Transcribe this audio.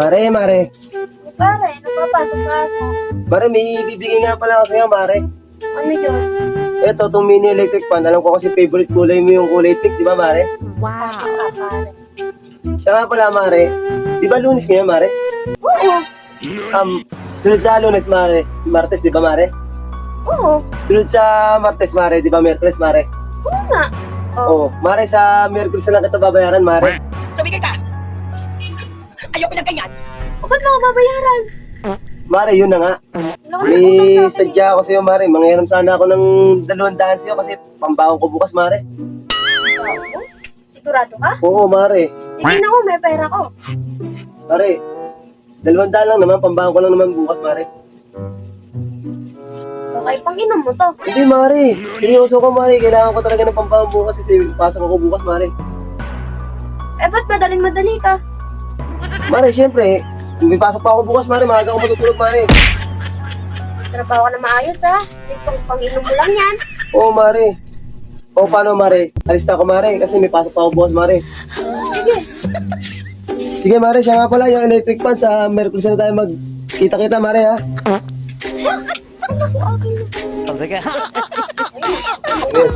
Mare. Pare, napapasok ka ako. Mare, may bibigay nga pala ako sa'yo, mare. Ano yun? Ito, itong mini electric fan. Alam ko kasi favorite kulay mo yung kulay pink, di ba, mare? Wow. Pare. Siya nga pala, mare. Di ba lunes ngayon, mare? Oo. Sunod sa lunes, mare. Martes, di ba, mare? Oo. Sunod sa Martes, mare. Di ba, Merkules, mare? Oo nga. Oo. Mare, sa Merkules na lang kita babayaran, mare. Tumigil ka! Ayoko ng ganyan! O, ba't mo ako babayaran? Mare, yun na nga. Wala ka May naman utang sa akin. sadya ako sa'yo, mare. Mangyaram sana ako ng 200 sa'yo kasi pambawang ko bukas, mare. Oo? Sigurado ka? Oo, mare. Sige na ako, may pera ko. Mare, 200 lang naman. Pambawang ko lang naman bukas, mare. Okay, pang inom mo to. Hindi, mare. Seryoso ko, mare. Kailangan ko talaga ng pambawang bukas kasi pasok ako bukas, mare. Eh, ba't madaling-madali ka? Mare, syempre, may pasok pa ako bukas, mare. Maaga ako matutulog, mare. Trabaho ka na maayos, ha? Itong pang inom mo lang yan. Oo, mare. O, paano, mare? Alis na ako, mare. Kasi may pasok pa ako bukas, mare. Sige. Sige, mare. Siya nga pala yung electric fan. Sa Merkulis na tayo magkita-kita, mare, ha? Ako, akin na. Yes.